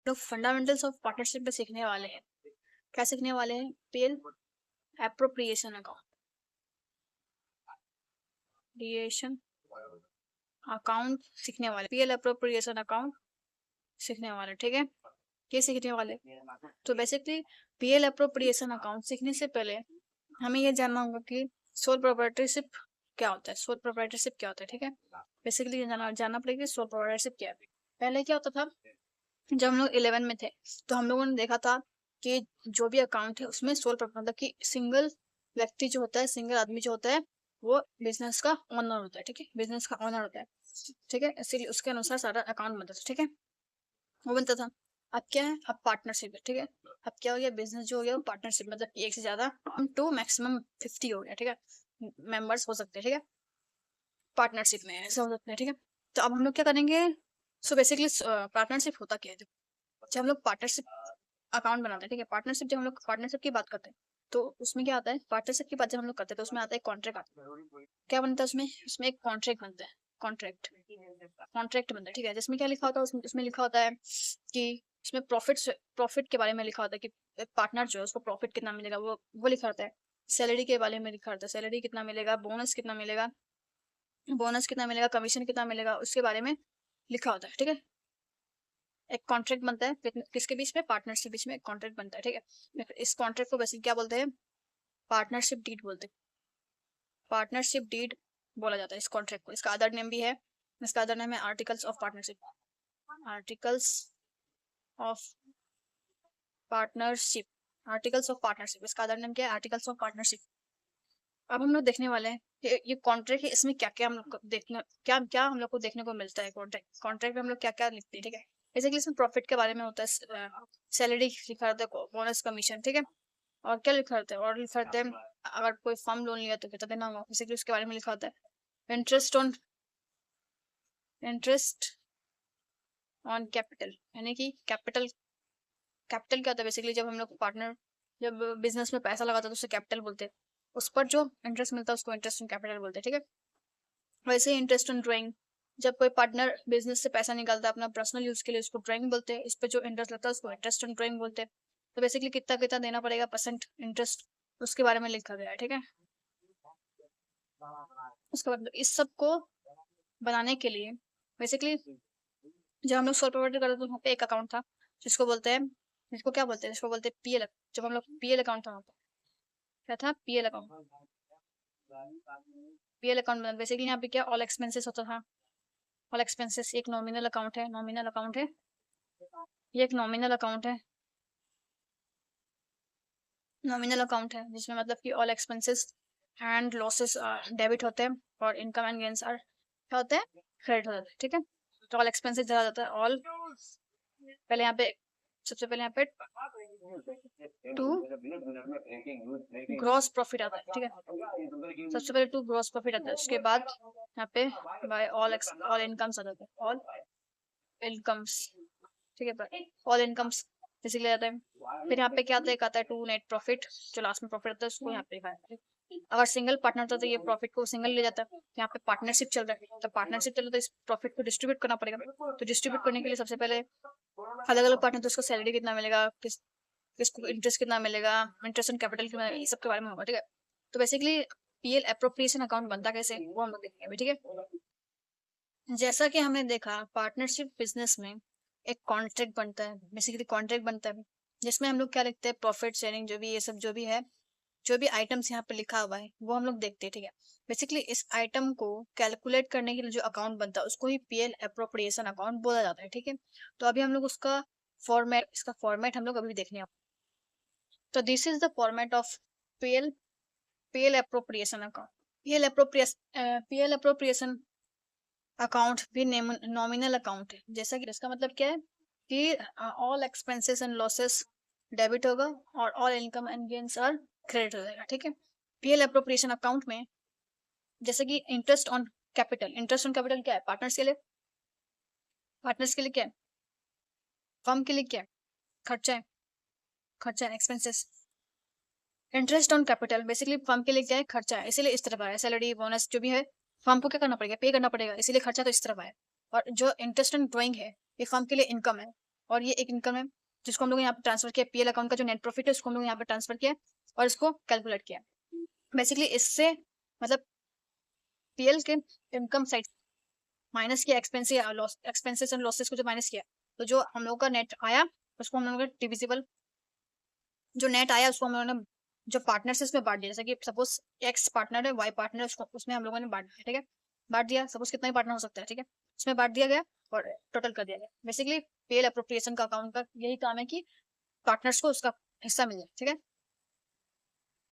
लोग fundamentals of partnership में सीखने वाले हैं। क्या सीखने वाले हैं? पीएल एप्रोप्रिएशन अकाउंट सीखने वाले, पीएल एप्रोप्रिएशन अकाउंट सीखने वाले, ठीक है। ये सीखने वाले। तो बेसिकली पीएल एप्रोप्रिएशन अकाउंट सीखने से पहले हमें ये जानना होगा कि सोल प्रोप्राइटरशिप क्या होता है, सोल प्रोप्राइटरशिप क्या होता है, ठीक है। बेसिकली ये जानना पड़ेगा सोल प्रोप्राइटरशिप क्या है। पहले क्या होता था, जब हम लोग 11 में थे तो हम लोगों ने देखा था कि जो भी अकाउंट है उसमें सोल मतलब कि सिंगल व्यक्ति जो होता है, सिंगल आदमी जो होता है वो बिजनेस का ओनर होता है, ठीक है। बिजनेस का ओनर होता है, ठीक है। इसीलिए उसके अनुसार सारा अकाउंट बनता था, ठीक है, वो बनता था। अब क्या है, अब पार्टनरशिप है, ठीक है। अब क्या हो गया, बिजनेस जो हो गया वो पार्टनरशिप, मतलब एक से ज्यादा टू मैक्सिमम 50 हो गया, ठीक है। मेंबर्स हो सकते हैं, ठीक है, पार्टनरशिप में ऐसा हो सकता है, ठीक है। तो अब हम लोग क्या करेंगे, सो बेसिकली पार्टनरशिप होता क्या है, जब हम लोग पार्टनरशिप अकाउंट बनाते हैं, ठीक है। पार्टनरशिप, जब हम लोग पार्टनरशिप की बात करते हैं तो उसमें क्या आता है, पार्टनरशिप की बात जब हम लोग करते हैं तो उसमें आता है कॉन्ट्रैक्ट आता है। क्या बनता है उसमें, उसमें एक कॉन्ट्रैक्ट बनता है, कॉन्ट्रैक्ट कॉन्ट्रैक्ट बनता है, ठीक है। जिसमें क्या लिखा होता है, उसमें लिखा होता है कि इसमें प्रॉफिट के बारे में लिखा होता है कि पार्टनर जो है उसको प्रॉफिट कितना मिलेगा, वो लिखा होता है। सैलरी के बारे में लिखा होता है, सैलरी कितना मिलेगा, बोनस कितना मिलेगा, कमीशन कितना मिलेगा, उसके बारे में लिखा होता है, ठीक है। एक कॉन्ट्रैक्ट बनता है किसके बीच में, पार्टनर्स के बीच में एक कॉन्ट्रैक्ट बनता है, ठीक है। इस कॉन्ट्रैक्ट को बेसिकली क्या बोलते हैं, पार्टनरशिप डीड बोलते हैं, पार्टनरशिप डीड बोला जाता है इस कॉन्ट्रैक्ट को। इसका अदर नेम भी है, इसका अदर नेम है articles of partnership, articles of partnership, articles of partnership, इसका अदर नेम क्या है, आर्टिकल्स ऑफ पार्टनरशिप। अब हम लोग देखने वाले हैं ये कॉन्ट्रैक्ट है, इसमें क्या क्या हम लोग को देखना, क्या क्या हम लोग को देखने को मिलता है कॉन्ट्रैक्ट में हम लोग क्या क्या लिखते हैं, ठीक है। बेसिकली इसमें प्रॉफिट के बारे में होता है, सैलरी लिखा रहता है, बोनस, कमीशन, ठीक है। और क्या लिखा रहता है, और लिखा रहता है अगर कोई फर्म लोन लिया तो कितना देना होगा, बेसिकली उसके बारे में लिखा होता है। इंटरेस्ट ऑन कैपिटल, यानी कि कैपिटल क्या होता है, बेसिकली जब हम लोग पार्टनर जब बिजनेस में पैसा लगाता है तो उसे कैपिटल बोलते हैं, उस पर जो इंटरेस्ट मिलता है उसको इंटरेस्ट ऑन कैपिटल बोलते हैं, ठीक है। वैसे ही इंटरेस्ट ऑन ड्राइंग, जब कोई पार्टनर बिजनेस से पैसा निकालता है अपना पर्सनल यूज के लिए उसको ड्राइंग बोलते हैं, इस पर जो इंटरेस्ट लगता है उसको इंटरेस्ट ऑन ड्राइंग बोलते हैं। तो बेसिकली कितना कितना देना पड़ेगा, परसेंट इंटरेस्ट, उसके बारे में लिखा गया है, ठीक है। उसके बाद इस सब को बनाने के लिए बेसिकली जब हम लोग सोल प्रोवाइडर करते तो वहाँ पे एक अकाउंट था जिसको बोलते हैं, जिसको बोलते हैं पीएल। जब हम लोग पीएल अकाउंट था वहाँ पे क्या था, PL account, PL account basically यहाँ पे क्या ऑल एक्सपेंसेस होता था। ऑल एक्सपेंसेस एक नॉमिनल अकाउंट है, ये एक नॉमिनल अकाउंट है जिसमें मतलब कि all expenses and losses debit होते हैं और इनकम एंड गेन्स आर क्या होते हैं, क्रेडिट होते हैं, ठीक है। तो ऑल एक्सपेंसेस ज्यादा जाता है, ऑल पहले यहाँ पे सबसे पहले यहाँ पे टू ग्रॉस प्रॉफिट आता है, ठीक है। सबसे पहले टू ग्रॉस प्रॉफिट आता है, उसके बाद यहाँ पे बाय ऑल इनकम्स आ जाता है, ऑल इनकम्स, ठीक है, ऑल इनकम्स बेसिकली आता है। फिर यहाँ पे क्या आता है, एक आता है टू नेट प्रॉफिट, जो लास्ट में प्रॉफिट आता है उसको यहाँ पे लिखा है। अगर सिंगल पार्टनर होता तो ये प्रॉफिट को सिंगल ले जाता है, यहाँ पे पार्टनरशिप चल रहा है तो पार्टनरशिप चल रहा है तो इस प्रॉफिट को डिस्ट्रीब्यूट करना पड़ेगा। तो डिस्ट्रीब्यूट करने के लिए सबसे पहले अलग अलग पार्टनर तो उसको सैलरी कितना मिलेगा, किसको इंटरेस्ट कितना मिलेगा, इंटरेस्ट ऑन कैपिटल कितना, ये सब के बारे में होगा, ठीक है। तो बेसिकली पीएल एप्रोप्रिएशन अकाउंट बनता कैसे वो हम लोग देखेंगे, ठीक है। जैसा कि हमने देखा पार्टनरशिप बिजनेस में एक कॉन्ट्रैक्ट बनता है, बेसिकली कॉन्ट्रैक्ट बनता है जिसमें हम लोग क्या लिखते हैं, प्रॉफिट शेयरिंग, जो भी ये सब जो भी है, जो भी आइटम्स यहाँ पे लिखा हुआ है वो हम लोग देखते हैं, ठीक है। बेसिकली इस आइटम को कैलकुलेट करने के लिए जो अकाउंट बनता है उसको ही पीएल एप्रोप्रिएशन अकाउंट बोला जाता है, ठीक है। तो अभी हम लोग उसका फॉर्मेट, इसका फॉर्मेट हम लोग अभी देखने हैं। तो this is the format of PL PL appropriation account. PL appropriation account भी नॉमिनल अकाउंट है, जैसा कि इसका मतलब क्या है कि all expenses and losses debit होगा और all income and gains are credit हो जाएगा, ठीक है। पीएल एप्रोप्रिएशन अकाउंट में जैसे कि इंटरेस्ट ऑन कैपिटल क्या है, पार्टनर्स के लिए क्या है, फर्म के लिए क्या है, खर्चा है expenses. Interest on capital basically firm के लिए क्या है, खर्चा है, इसीलिए इस तरफ आया, सैलरी बोनस जो भी है फर्म को क्या करना पड़ेगा, पे करना पड़ेगा, इसीलिए खर्चा तो इस तरफ आया। और जो इंटरेस्ट ऑन ड्राइंग है ये फर्म के लिए इनकम है, और ये एक इनकम है जिसको हम लोग यहाँ पे ट्रांसफर किया, पीएल अकाउंट का जो नेट प्रॉफिट है उसको हम लोग यहाँ पे ट्रांसफर किया और इसको कैलकुलेट किया। बेसिकली इससे मतलब पीएल के इनकम साइड माइनस किया एक्सपेंसेस एंड लॉसेस को जो माइनस किया, तो जो हम लोग का नेट आया उसको हम लोग ने डिविजिबल, जो नेट आया उसको हम लोगों ने जो पार्टनर से उसमें बांट दिया। जैसे कि सपोज एक्स पार्टनर है, वाई पार्टनर है, उसको उसमें हम लोगों ने बांट दिया, ठीक है, बांट दिया। सपोज कितना ही पार्टनर हो सकता है, ठीक है, उसमें बांट दिया गया और टोटल कर दिया गया। बेसिकली पेल अप्रोप्रिएशन का अकाउंट का यही काम है कि पार्टनर्स को उसका हिस्सा मिल जाए, ठीक है।